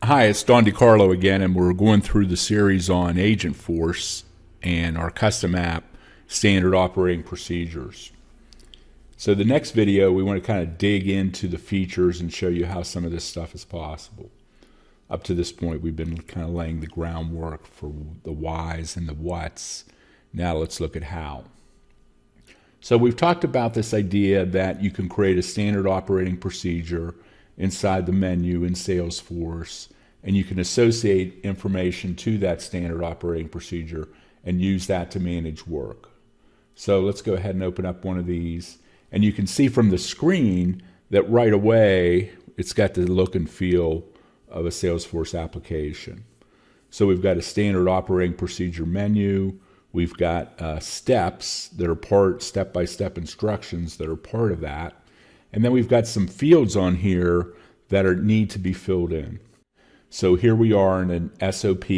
Hi, it's Don DiCarlo again, and we're going through the series on Agentforce and our custom app standard operating procedures. So the next video, we want to kind of dig into the features and show you how some of this stuff is possible. Up to this point, we've been kind of laying the groundwork for the whys and the whats. Now let's look at how. So we've talked about this idea that you can create a standard operating procedure inside the menu in Salesforce, and you can associate information to that standard operating procedure and use that to manage work. So let's go ahead and open up one of these, and you can see from the screen that right away it's got the look and feel of a Salesforce application. So we've got a standard operating procedure menu, we've got steps that are step-by-step instructions that are part of that, and then we've got some fields on here that need to be filled in. So here we are in an SOP.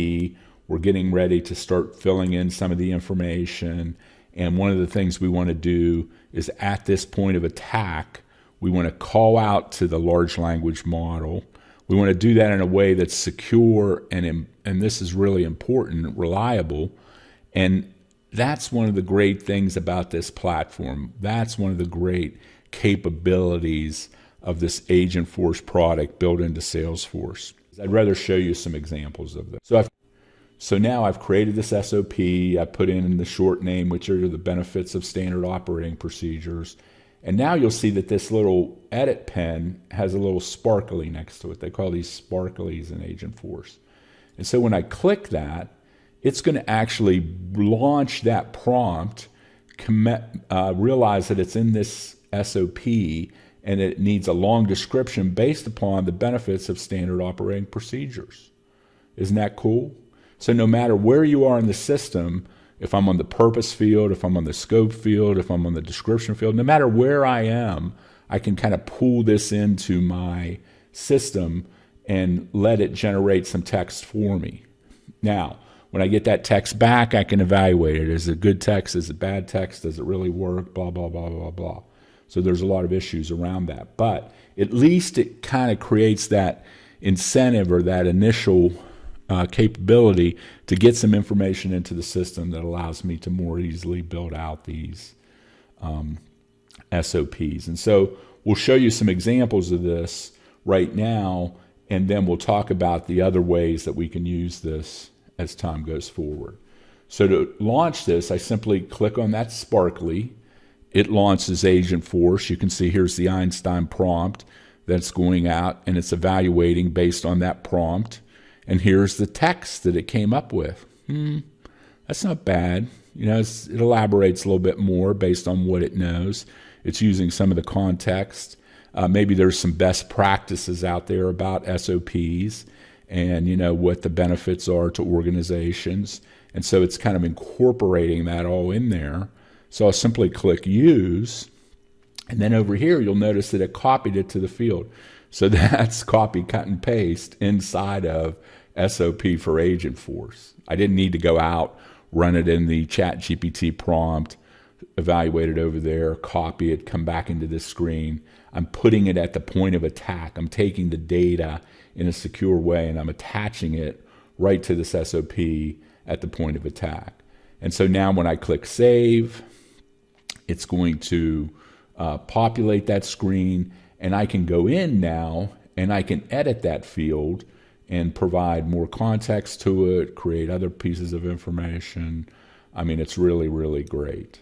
We're getting ready to start filling in some of the information. And one of the things we want to do is at this point of attack, we want to call out to the large language model. We want to do that in a way that's secure and this is really important, reliable. And that's one of the great things about this platform. That's one of the great capabilities of this Agentforce product built into Salesforce. I'd rather show you some examples of this. So now I've created this SOP, I put in the short name, which are the benefits of standard operating procedures. And now you'll see that this little edit pen has a little sparkly next to it. They call these sparklies in Agentforce. And so when I click that, it's going to actually launch that prompt, realize that it's in this SOP, and it needs a long description based upon the benefits of standard operating procedures. Isn't that cool? So no matter where you are in the system, if I'm on the purpose field, if I'm on the scope field, if I'm on the description field, no matter where I am, I can kind of pull this into my system and let it generate some text for me. Now, when I get that text back, I can evaluate it. Is it good text? Is it bad text? Does it really work? Blah, blah, blah, blah, blah. So there's a lot of issues around that. But at least it kind of creates that incentive or that initial capability to get some information into the system that allows me to more easily build out these SOPs. And so we'll show you some examples of this right now, and then we'll talk about the other ways that we can use this as time goes forward. So to launch this, I simply click on that sparkly. It launches Agentforce. You can see here's the Einstein prompt that's going out, and it's evaluating based on that prompt. And here's the text that it came up with. That's not bad. You know, it elaborates a little bit more based on what it knows. It's using some of the context. Maybe there's some best practices out there about SOPs and, you know, what the benefits are to organizations. And so it's kind of incorporating that all in there. So I'll simply click Use, and then over here you'll notice that it copied it to the field. So that's copy, cut, and paste inside of SOP for Agentforce. I didn't need to go out, run it in the ChatGPT prompt, evaluate it over there, copy it, come back into this screen. I'm putting it at the point of attack. I'm taking the data in a secure way, and I'm attaching it right to this SOP at the point of attack. And so now when I click Save, it's going to populate that screen, and I can go in now and I can edit that field and provide more context to it, create other pieces of information. I mean, it's really, really great.